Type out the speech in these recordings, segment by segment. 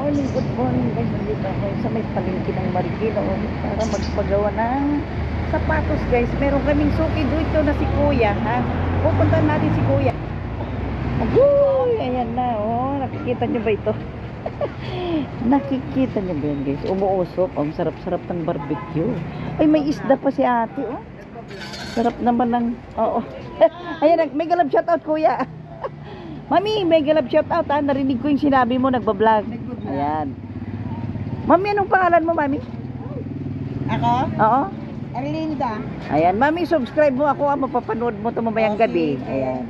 Good morning guys. Nandito ako sa may palengke ng Marikina para magpagawa ng sapatos guys. Meron kaming suki dito na si Kuya, ha? Pupuntahan natin si Kuya. Agoy! Ayan na, oh. Nakikita nyo ba ito? Nakikita nyo ba yan guys? Umuusok. Ang sarap-sarap ng barbecue. Ay, may isda pa si ate, oh. Sarap naman ng, oo. Ayan, may galab shoutout Kuya. Mami, may galab shoutout, ha? Narinig ko yung sinabi mo, nagbablog. Ayan. Mami, anong pangalan mo, Mami? Ako? Oo. Arlinda. Ayan, Mami, subscribe mo ako, ha? Mapapanood mo ito mamayang gabi. Ayan.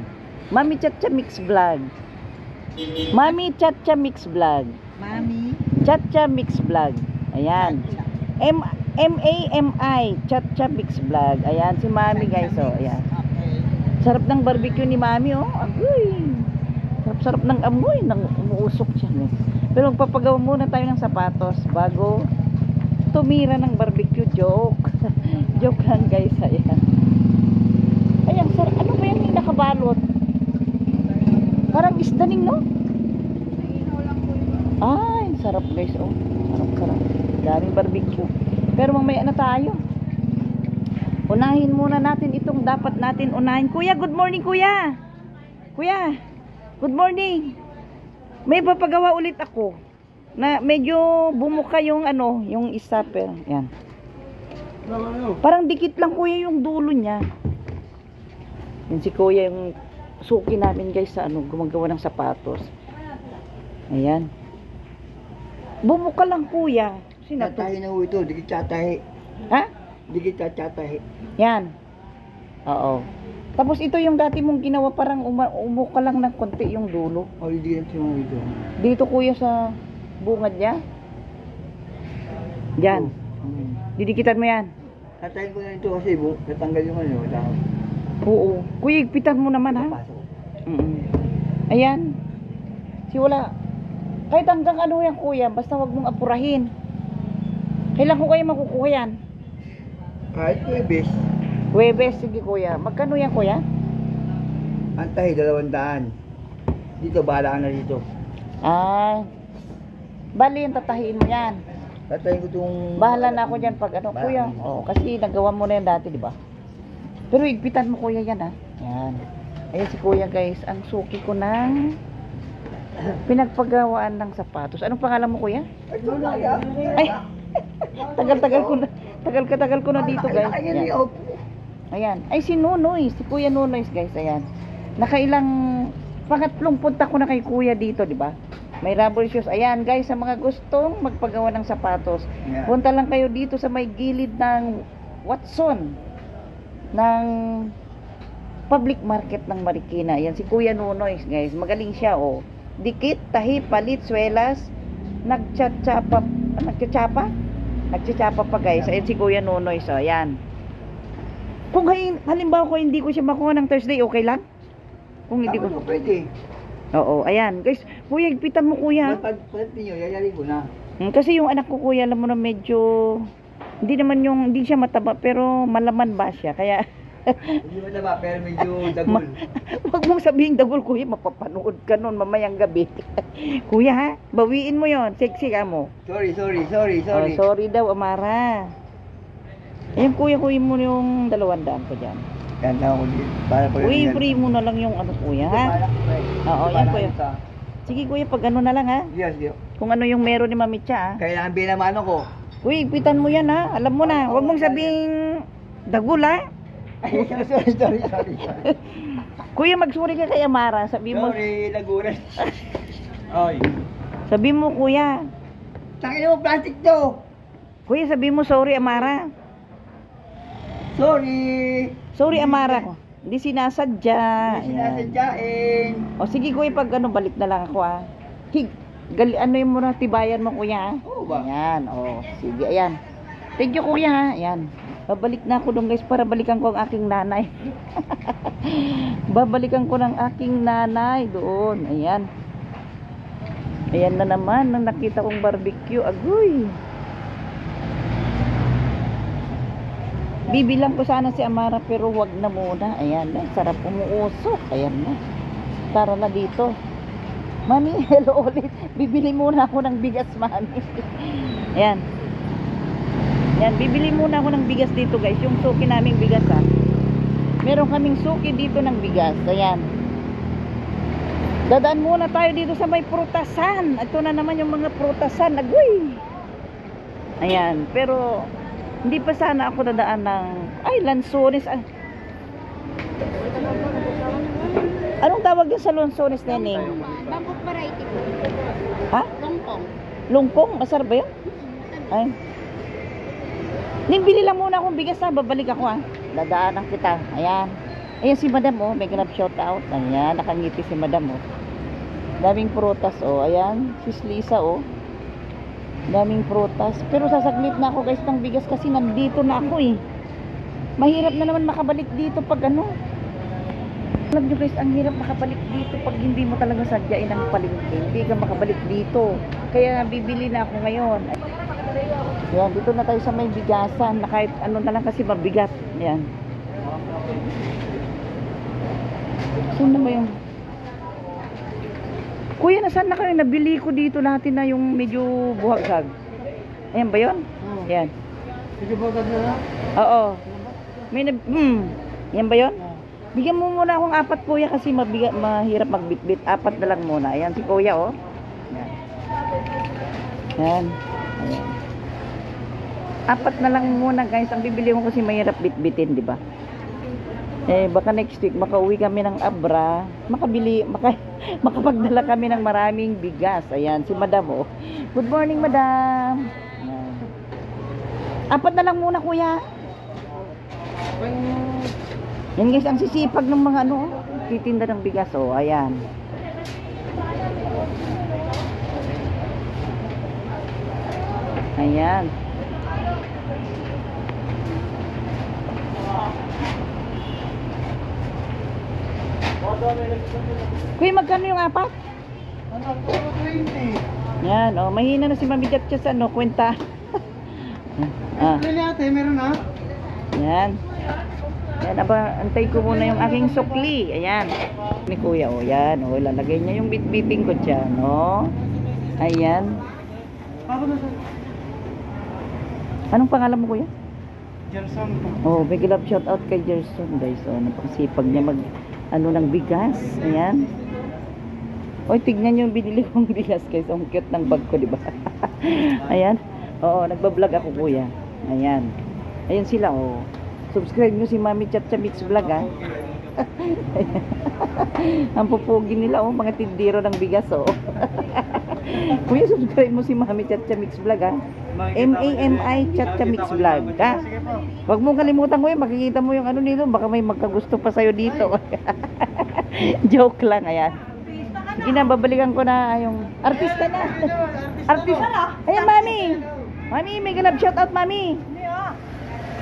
Mami Chacha Mix Vlog. Mami Chacha Mix Vlog. Mami. Chacha Mix Vlog. Ayan. M-A-M-I Chacha Mix Vlog. Ayan, si Mami guys, oh. Ayan. Okay. Sarap ng barbecue ni Mami, oh. Agoy. Sarap-sarap ng amoy. Umuusok siya, eh. Pero magpapagawa muna tayo ng sapatos bago tumira ng barbecue. Joke. Joke lang guys, ayan. Ayan, sir, ano ba yung nakabalot? Parang isdaning, no? Ay, sarap guys, oh. Sarap-sarap. Daming barbecue. Pero mamaya na tayo. Unahin muna natin itong dapat natin unahin. Kuya, good morning, Kuya. Kuya, good morning. May papagawa ulit ako. Na medyo bumuka yung ano, yung stopper. Yan. Parang dikit lang Kuya yung dulo niya. Yan si Kuya yung suki namin guys sa ano, gumagawa ng sapatos. Ayan. Bumuka lang Kuya. Tatahi na ito, di kita tatahi. Ha? Di kita tatahi. Yan. Oo. Tapos ito yung dati mong ginawa, parang umuka lang ng konti yung dulo. O, hindi yan siya ito. Dito Kuya sa bungad niya. Yan. Didikitan mo yan. Tatahin ko na ito kasi natanggal yung ano. Oo. Kuya, igpitan mo naman, ha? Ayan. Si wala. Kahit hanggang ano yan Kuya, basta wag mong apurahin. Kailan ko kayo makukuha yan? Kahit Webes. Webes, sige Kuya. Magkano yan Kuya? Antahi, 200. Dito, bahala ka na dito. Ah. Bali yung tatahiin mo yan. Tatahin ko itong... Bahala na ako dyan pag ano Kuya. Oo, kasi nagawa mo na yan dati, di ba? Pero igpitan mo Kuya yan, ha? Yan. Ayan si Kuya guys. Ang suki ko ng pinagpagawaan ng sapatos. Anong pangalan mo Kuya? Ay! Tagal ko na dito guys. Ayan. Ayan. Ay si Nunoy, si Kuya Nunoy guys, ayan. Nakailang pangatlong punta ko na kay Kuya dito, di ba? May rubber shoes. Ayan guys, sa mga gustong magpagawa ng sapatos, punta lang kayo dito sa may gilid ng Watson ng public market ng Marikina. Ayan si Kuya Nunoy guys. Magaling siya, oh. Dikit, tahi, palit, swelas, nagtsachapa pa guys. Ayan si Kuya Nunoy. So ayan. Kung halimbawa ko hindi ko siya makuha ng Thursday, okay lang? Kung hindi ko pwede. Oo, ayan guys. Kuya, igpitan mo Kuya. Pag niyo, yayari ko na. Kasi yung anak ko Kuya, alam mo na medyo hindi siya mataba pero malaman ba siya. Kaya hindi mataba pero medyo dagol. Wag mong sabihin dagol Kuya, mapapanood ka nun mamayang gabi. Kuya ha, bawiin mo yon. Sexy ka mo. Sorry. Oh, sorry daw Amara. Ayun Kuya, kuya mo yung 200 ko dyan. Yan na ako dito. Para po Uy, free mo na lang yung ano Kuya ha. Oo, yan Kuya. Sige Kuya, pag ano na lang ha. Yes. Kung ano yung meron ni Mami Cha ha. Kailangan binamano ko. Uy, igpitan mo yan ha. Alam mo na, wag mong sabing dagol ha. Sorry. Kuya, magsuri ka kay Amara. Sabi mo. Sorry, lagunan. Oy. Sabi mo Kuya. Takin mo plastic to. Kuya, sabi mo sorry Amara. Sorry Amara. Hindi sinasadya. Hindi sinasadyain. O sige Kuya, pag ano, balik na lang ako ha. Ano yung muna, tibayan mo Kuya ha. Oo ba? Ayan, o. Sige, ayan. Thank you Kuya ha. Ayan. Babalik na ako doon guys para balikan ko ang aking nanay. Babalikan ko ng aking nanay doon. Ayan. Ayan na naman nang nakita kong barbecue. Agoy. Bibilang ko sana si Amara pero wag na muna. Ayan na. Sarap umuusok. Ayan na. Tara na dito. Mami, hello ulit. Bibili muna ako ng bigas, mami. Ayan. Yan, bibili muna ako ng bigas dito, guys. Yung suki naming bigas, ha. Meron kaming suki dito ng bigas. Ayan. Dadaan muna tayo dito sa may prutasan. Ito na naman yung mga prutasan. Agoy! Ayan. Pero, hindi pa sana ako dadaan ng... Ay, lansones. Ay. Anong tawag yun sa lansones, Neneng? Bangkok variety po. Ha? Longkong. Lungkong? Masarap ba yun? Ay. Bili lang muna akong bigas, ha. Babalik ako, ha. Dadaanan kita. Ayan. Ayan si madam, oh. May ganap shout out. Ayan. Nakangiti si madam, oh. Daming prutas, oh. Ayan. Sis Lisa, oh. Daming prutas. Pero sasaglit na ako, guys, ng bigas kasi nandito na ako, eh. Mahirap na naman makabalik dito pag ano. Alam nyo, guys, ang hirap makabalik dito pag hindi mo talaga sadyain ang palengke. Hindi ka makabalik dito. Kaya bibili na ako ngayon. Ayan, dito na tayo sa may bigasan na kahit ano na lang kasi mabigat. Ayan. Saan na ba yung... Kuya, nasaan na kayo? Nabili ko dito natin na yung medyo buhaghag. Ayan ba yun? Ayan. Medyo buhaghag na? Oo. May Ayan ba yun? Bigyan mo muna akong 4, kuya, kasi mabigat, mahirap magbitbit. 4 na lang muna. Ayan si kuya, oh. Ayan. Ayan. Ayan. 4 na lang muna, guys. Ang bibili ko kasi mahirap bitbitin, di ba? Eh, baka next week makauwi kami ng Abra, makapagdala kami ng maraming bigas. Ayan, si madam, oh. Good morning, madam. Ayan. 4 na lang muna, kuya. Yan, guys, ang sisipag ng mga ano, titinda ng bigas, oh. Ayan. Ayan. Kuya, magkano yung 4? 20. Yan, oh, mahina na si Mami Chatcha sa ano, kwenta. Pili ate, meron na? Yan. Yan, aba, antay ko muna yung aking sukli. Ayan. Ni kuya, oh, yan. Oh, lalagay niya yung bitbiting ko dyan, oh. Ayan. Anong pangalan mo, kuya? Gerson po. Oh, big love shout out kay Gerson, guys. Oh, napakasipag niya mag ano ng bigas. Ayan. Oy, tignan niyo yung binili kong bigas, guys. Ang cute ng bag ko, di ba? Ayan. Oo, nagba-vlog ako, kuya. Ayan. Ayan sila, oh. Subscribe niyo si Mami Chatcha Mix Vlog, ha. Ang pupugi nila, oh, mga tindiro ng bigas, oh. Kuya, subscribe mo si Mami Chatcha Mix Vlog, ha. MAMI Chatcha Mix Vlog, ha. Huwag mong kalimutan, kuya, makikita mo yung ano nito, baka may magkagusto pa sa'yo dito. Joke lang, ayan. Sige na, babalikan ko na yung artista na. Artista. Ayan, mami. Mami, may galab shout out, mami.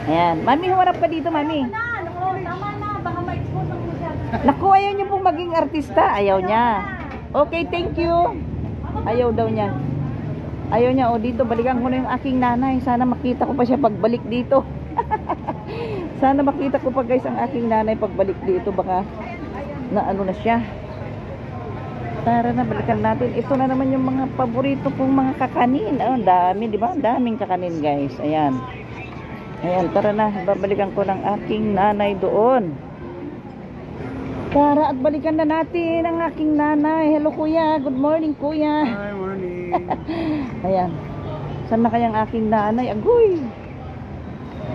Ayan, mami, humarap ka dito, mami. Tama na, baka ma-expose ang masyado. Naku, ayaw niyo pong maging artista. Ayaw niya. Okay, thank you. Ayaw daw niya. Ayaw niya. O, dito, balikan ko na yung aking nanay. Sana makita ko pa siya pagbalik dito. Sana makita ko pa, guys, ang aking nanay pagbalik dito. Baka na ano na siya. Tara na, balikan natin. Ito na naman yung mga paborito kong mga kakanin. Oh, dami, di ba? Daming kakanin, guys. Ayan. Ayan, tara na. Babalikan ko ng aking nanay doon. Tara, at balikan na natin ang aking nanay. Hello, kuya. Good morning, kuya. Hi, morning. Ayan. Saan na kayang aking nanay? Agoy!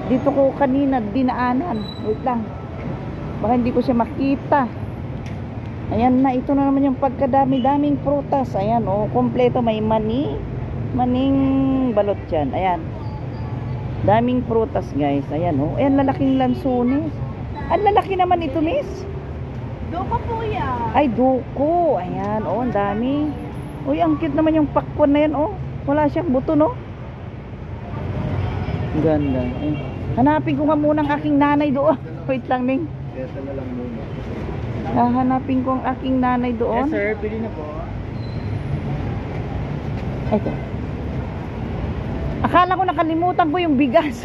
Dito ko kanina dinaanan. Wait lang. Baka hindi ko siya makita. Ayan na. Ito na naman yung pagkadami-daming prutas. Ayan, oh. Kompleto. May maning balot dyan. Ayan. Daming prutas, guys. Ayan, oh. Ayan, lalaking lansones. Ang lalaki naman ito, miss. Doko po yan. Ay, duko. Ayan, oh. Ang dami. Uy, ang cute naman yung pakwan na yan, oh. Wala siyang buto, no? Ganda. Ayan. Hanapin ko nga muna ang aking nanay doon. Wait lang, Ning. Ito na lang muna. Hanapin ko ang aking nanay doon. Yes, sir. Pili na po. Ito. Akala ko nakalimutan ko yung bigas.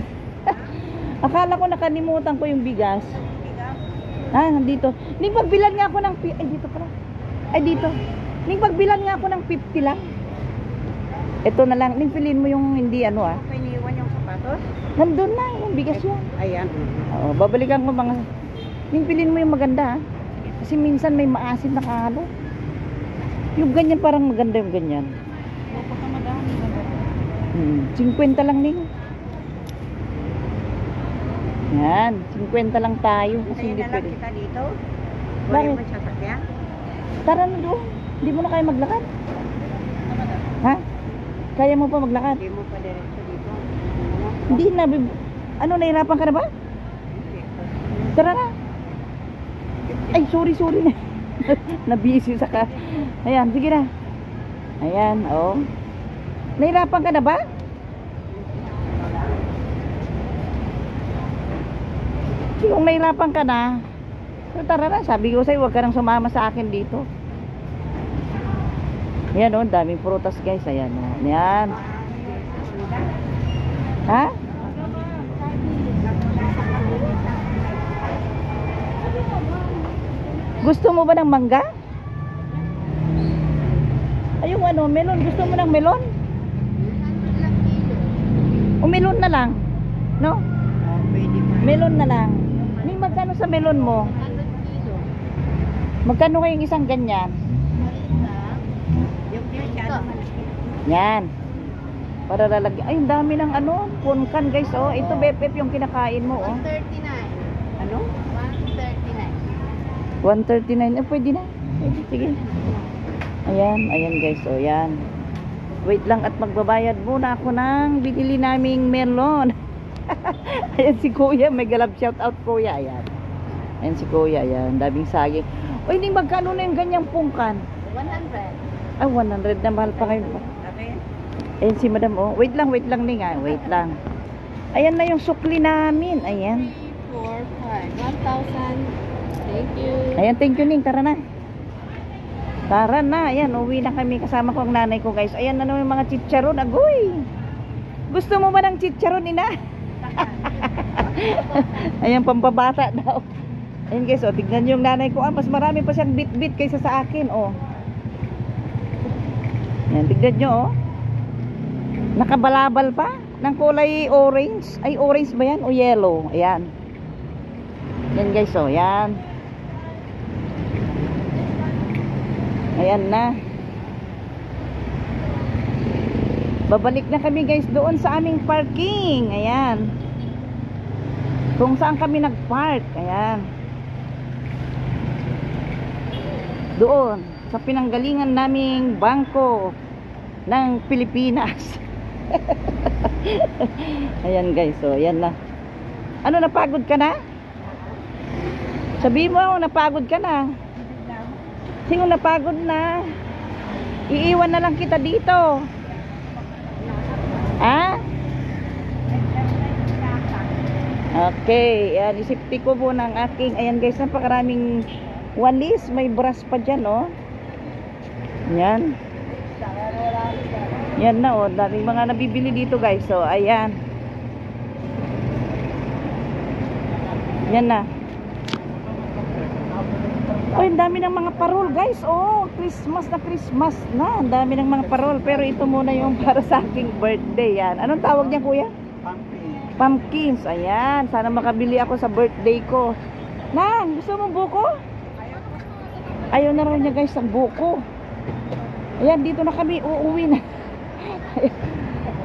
Akala ko nakalimutan ko yung bigas. Ah, nandito. Hindi, magbilan nga ako ng... Ay, dito pala. Ay, dito. Ning pagbilan nga ako ng 50 lang. Ito na lang. Ning piliin mo yung hindi ano ah. Okay, niiwan yung sapatos? Nandun na. Yung bigas yan. Ayan. Oo, babalikan ko mga... Ning piliin mo yung maganda ah. Kasi minsan may maasim na kahalo. Yung ganyan parang maganda yung ganyan. Napakamadami. 50 lang ning. Yan, 50 lang tayo kasi Kaya hindi na lang pwede. kita dito. Bakit? Wala mo siya sakya. Tara na doon. Hindi mo na kaya maglakad. Ha? Kaya mo pa maglakad? Hindi mo pa diretso dito. Hindi na. Ano, nahirapan ka na ba? Tara na. Ay, sorry na. Nabisi sa ka. Ayan, sige na. Ayan, oh. Nahirapan ka na ba? Kung nahirapan ka na, so tara na, sabi ko sa'yo, huwag ka nang sumama sa akin dito. Ayan o, daming prutas guys, ayan o. Ayan. Ha? Gusto mo ba ng mangga? Ay, yung ano, melon, gusto mo ng melon? O melon na lang, no? Pwede pa. Melon na lang. Ning magkano sa melon mo? 100 kilo. Magkano kayong isang ganyan? Yung masyado malaki. Yan. Para lalagyan. Ay, ang dami ng ano, punkan guys. Oh, ito bepep yung kinakain mo. Oh. 139. Ano? 139. 139. Pwede na. Pwede, sige. Ayan, ayan guys. Oh, yan. Wait lang at magbabayad muna ako ng binili naming melon. Ayan si Kuya, may galab shout out Kuya. Ayan. Ayan si Kuya, ayan. Daming saging. O, hindi magkano na yung ganyang pungkan? 100. Ay, 100 na mahal pa ngayon. Okay. Ayan si madam, oh. Wait lang ning ah. Wait lang. Ayan na yung sukli namin. Ayan. 3, 4, 5. 1,000. Thank you. Ayan, thank you ning. Tara na. Tara na. Ayan, uwi na kami. Kasama ko ang nanay ko guys. Ayan na naman yung mga chicharon. Agoy! Gusto mo ba ng chicharon, ina? Ayan, pambabata daw. Ayan guys, oh. Tignan yung nanay ko. Mas marami pa siyang bit-bit kaysa sa akin, oh. Ayan, tignan nyo, oh. Nakabalabal pa ng kulay orange. Ay, orange ba yan o yellow? Ayan. Yan guys, oh. Yan. Ayan na. Babalik na kami guys doon sa aming parking. Ayan. Kung saan kami nagpark. Ayan. Doon. Sa pinanggalingan naming bangko ng Pilipinas. Ayan guys, so ayan na. Ano, napagod ka na? Sabihin mo ako, napagod ka na. Sino napagod na? Iiwan na lang kita dito. Ha? Okay, ayan, isipti ko po ng aking, ayan guys, napakaraming walis, may brush pa dyan, oh. Ayan. Yan na, oh, daming mga nabibili dito guys, so ayan. Yan na. Oh, ang dami ng mga parol guys, oh, Christmas na, ang dami ng mga parol, pero ito muna yung para sa aking birthday, yan. Anong tawag niya kuya? Pumpkins, ayan, sana makabili ako sa birthday ko. Nang, gusto mong buko? Ayaw na raw niya guys ang buko. Ayan, dito na kami, uuwi na.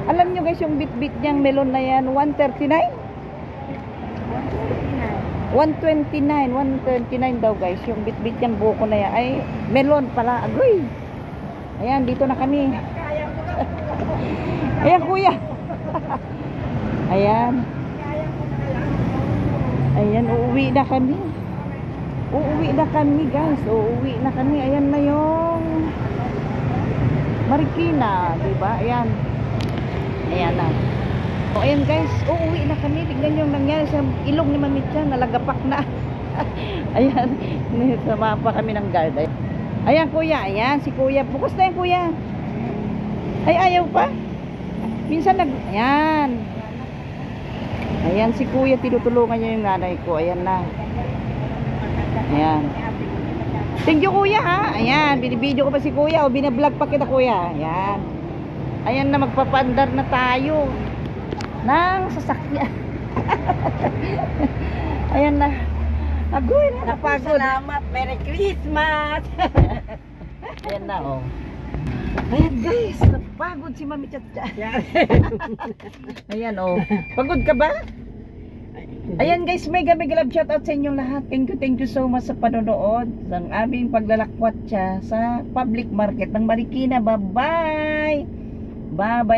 Alam nyo guys, yung bit-bit niyang melon na yan, 139? 129 daw guys, yung bit-bit niyang buko na yan. Ay, melon pala, agoy. Ayan, dito na kami. Ayan kuya. Ayan. Ayan, uuwi na kami. Uuwi na kami guys, uuwi na kami. Ayan na yung Marikina, diba? Ayan. Ayan na. So, ayan guys, uuwi na kami. Tignan yung nangyari sa ilog ni Mamitya, nalagapak na. Ayan, sama pa kami ng guard. Ayan kuya, ayan si kuya. Bukas na yung kuya. Ay, ayaw pa. Minsan ayan. Ayan si kuya, tinutulungan niya yung nanay ko. Ayan na. Ayan. Thank you kuya ha. Ayan, binibideo ko pa si kuya o binablog pa kita kuya. Ayan. Ayan na, magpapandar na tayo ng sasakyan. Ayan na. Agoy na, napagod. Salamat. Merry Christmas. Ayan na oh. Ayan guys, napagod si Mami Chacha. Ayan oh. Pagod ka ba? Ayan guys, mega love shoutout sa inyong lahat. Thank you so much sa panonood ng aming paglalakwat siya sa public market ng Marikina. Bye bye. Bye bye.